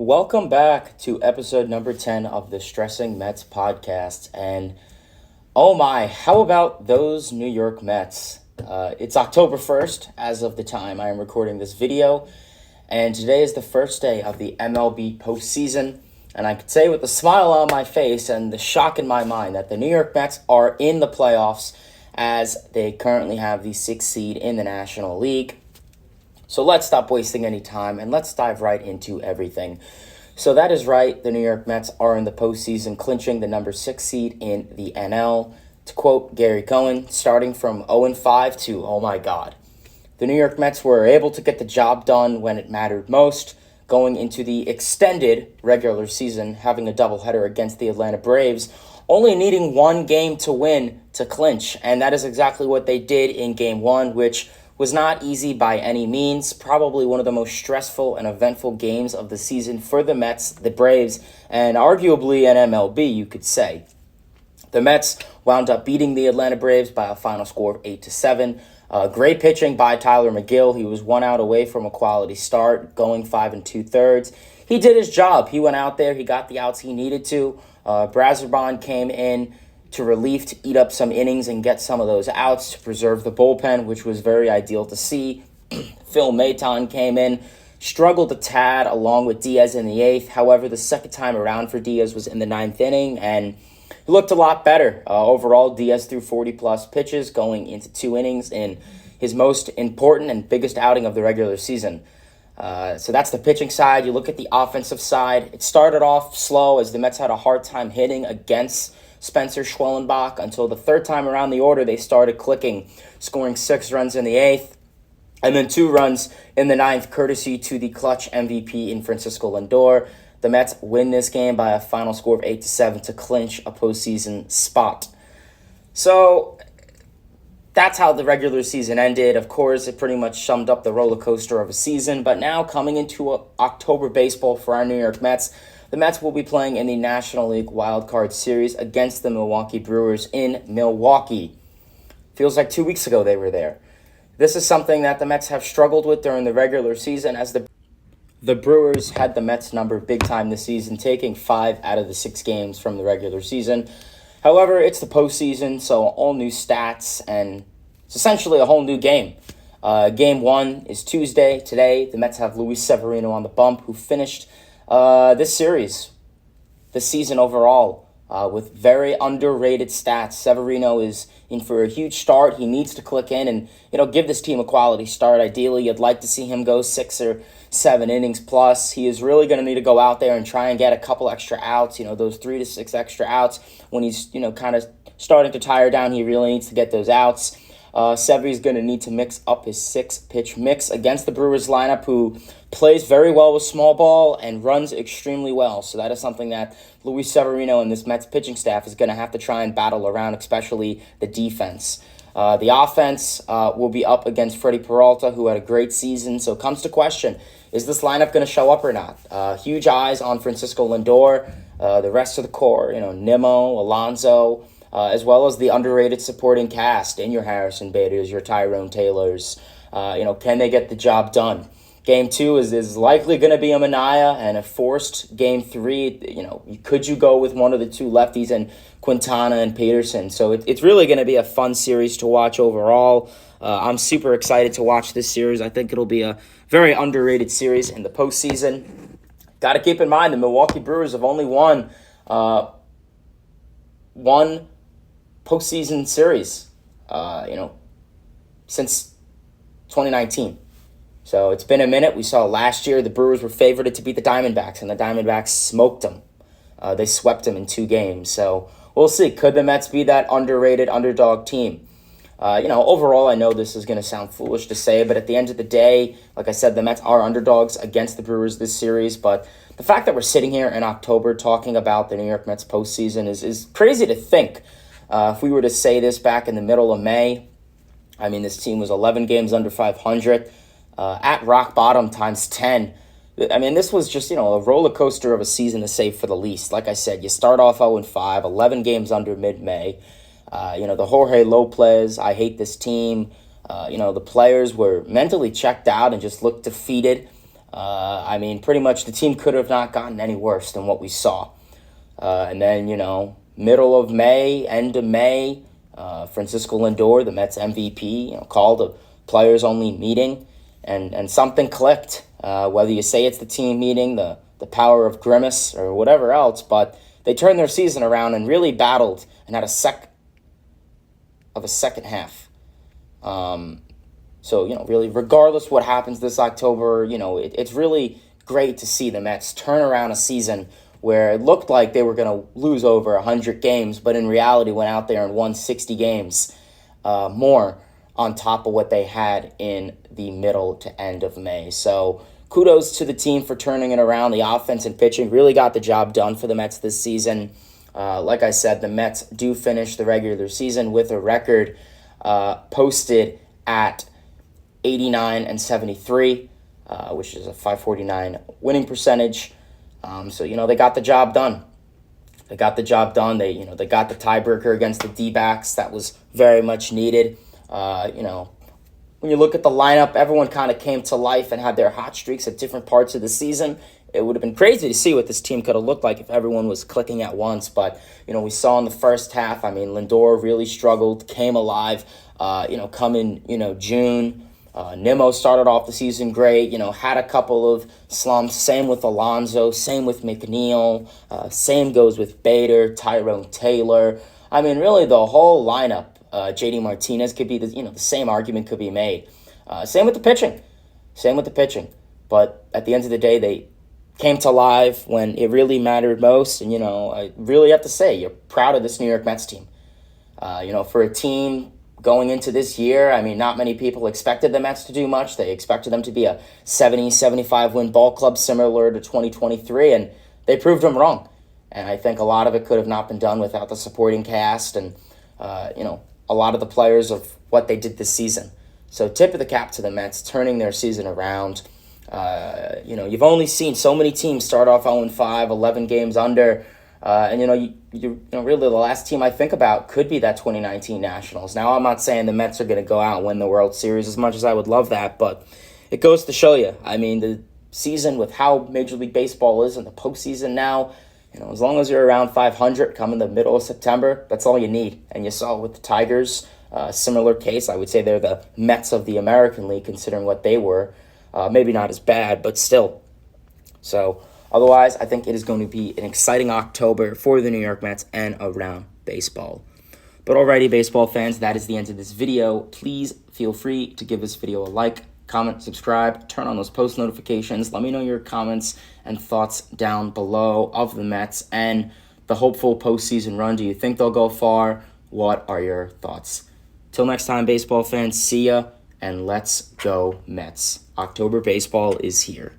Welcome back to episode number 10 of the Stressing Mets podcast. And oh my, how about those New York Mets? It's October 1st as of the time I am recording this video. And today is the first day of the MLB postseason. And I could say with a smile on my face and the shock in my mind that the New York Mets are in the playoffs as they currently have the 6th seed in the National League. So let's stop wasting any time and let's dive right into everything. So that is right, the New York Mets are in the postseason, clinching the number 6 seed in the NL. To quote Gary Cohen, starting from 0-5 to, oh my God. The New York Mets were able to get the job done when it mattered most, going into the extended regular season, having a doubleheader against the Atlanta Braves, only needing one game to win to clinch. And that is exactly what they did in Game 1, which was not easy by any means, probably one of the most stressful and eventful games of the season for the Mets, the Braves, and arguably an MLB, you could say. The Mets wound up beating the Atlanta Braves by a final score of 8-7. Great pitching by Tyler McGill. He was 1 out away from a quality start, going 5 2/3. He did his job. He went out there. He got the outs he needed to. Brazerbon came in to relief to eat up some innings and get some of those outs to preserve the bullpen, which was very ideal to see. Phil Maton came in, struggled a tad along with Diaz in the 8th. However, the second time around for Diaz was in the 9th inning, and he looked a lot better. Overall, Diaz threw 40-plus pitches going into 2 innings in his most important and biggest outing of the regular season. So that's the pitching side. You look at the offensive side. It started off slow as the Mets had a hard time hitting against Spencer Schwellenbach until the third time around the order they started clicking, scoring 6 runs in the 8th and then 2 runs in the 9th, courtesy to the clutch MVP in Francisco Lindor. The Mets win this game by a final score of 8-7 to clinch a postseason spot. So that's how the regular season ended. Of course, it pretty much summed up the roller coaster of a season. But now coming into October baseball for our New York Mets, the Mets will be playing in the National League Wild Card Series against the Milwaukee Brewers in Milwaukee. Feels like 2 weeks ago they were there. This is something that the Mets have struggled with during the regular season, as the Brewers had the Mets number big time this season, taking 5 out of the 6 games from the regular season. However, it's the postseason, so all new stats, and it's essentially a whole new game. Game 1 is Tuesday. Today, the Mets have Luis Severino on the bump, who finished this series, this season overall, with very underrated stats. Severino is in for a huge start. He needs to click in and, give this team a quality start. Ideally, you'd like to see him go 6 or 7 innings plus. He is really going to need to go out there and try and get a couple extra outs, those 3 to 6 extra outs. When he's, kind of starting to tire down, he really needs to get those outs. Sevy's going to need to mix up his 6-pitch mix against the Brewers lineup, who plays very well with small ball and runs extremely well. So that is something that Luis Severino and this Mets pitching staff is going to have to try and battle around, especially the defense. The offense will be up against Freddie Peralta, who had a great season. So it comes to question, is this lineup going to show up or not? Huge eyes on Francisco Lindor, the rest of the core, Nimmo, Alonso, as well as the underrated supporting cast in your Harrison Bader's, your Tyrone Taylors. Can they get the job done? Game 2 is likely going to be a Manaea and a forced Game 3. Could you go with one of the 2 lefties and Quintana and Peterson? So it's really going to be a fun series to watch overall. I'm super excited to watch this series. I think it'll be a very underrated series in the postseason. Got to keep in mind the Milwaukee Brewers have only won one postseason series, since 2019. So it's been a minute. We saw last year the Brewers were favored to beat the Diamondbacks, and the Diamondbacks smoked them. They swept them in 2 games. So we'll see. Could the Mets be that underrated underdog team? Overall, I know this is going to sound foolish to say, but at the end of the day, like I said, the Mets are underdogs against the Brewers this series. But the fact that we're sitting here in October talking about the New York Mets postseason is crazy to think. If we were to say this back in the middle of May, this team was 11 games under 500, at rock bottom times 10. This was just, a roller coaster of a season to say for the least. Like I said, you start off 0-5, 11 games under mid-May. The Jorge Lopez, I hate this team. The players were mentally checked out and just looked defeated. I mean, pretty much the team could have not gotten any worse than what we saw. And then, middle of May, end of May, Francisco Lindor, the Mets MVP, called a players-only meeting, and something clicked. Whether you say it's the team meeting, the power of grimace, or whatever else, but they turned their season around and really battled and had a second half. So, really, regardless what happens this October, it's really great to see the Mets turn around a season where it looked like they were going to lose over 100 games, but in reality went out there and won 60 games more on top of what they had in the middle to end of May. So kudos to the team for turning it around. The offense and pitching really got the job done for the Mets this season. Like I said, the Mets do finish the regular season with a record posted at 89-73, which is a .549 winning percentage. So they got the job done. They got the job done. They got the tiebreaker against the D-backs. That was very much needed. When you look at the lineup, everyone kind of came to life and had their hot streaks at different parts of the season. It would have been crazy to see what this team could have looked like if everyone was clicking at once. But, we saw in the first half, Lindor really struggled, came alive, come in, June. Nimmo started off the season great, had a couple of slumps. Same with Alonso, same with McNeil, same goes with Bader, Tyrone Taylor. Really the whole lineup. JD Martinez could be the same argument could be made. Same with the pitching. But at the end of the day, they came to life when it really mattered most. And, I really have to say, you're proud of this New York Mets team. For a team going into this year, not many people expected the Mets to do much. They expected them to be a 70-75 win ball club similar to 2023, and they proved them wrong. And I think a lot of it could have not been done without the supporting cast and, a lot of the players of what they did this season. So tip of the cap to the Mets, turning their season around. You've only seen so many teams start off 0-5, 11 games under. And really the last team I think about could be that 2019 Nationals. Now, I'm not saying the Mets are going to go out and win the World Series as much as I would love that, but it goes to show you. The season with how Major League Baseball is in the postseason now, as long as you're around 500 come in the middle of September, that's all you need. And you saw with the Tigers, similar case. I would say they're the Mets of the American League, considering what they were. Maybe not as bad, but still. So, otherwise, I think it is going to be an exciting October for the New York Mets and around baseball. But alrighty, baseball fans, that is the end of this video. Please feel free to give this video a like, comment, subscribe, turn on those post notifications. Let me know your comments and thoughts down below of the Mets and the hopeful postseason run. Do you think they'll go far? What are your thoughts? Till next time, baseball fans, see ya, and let's go Mets. October baseball is here.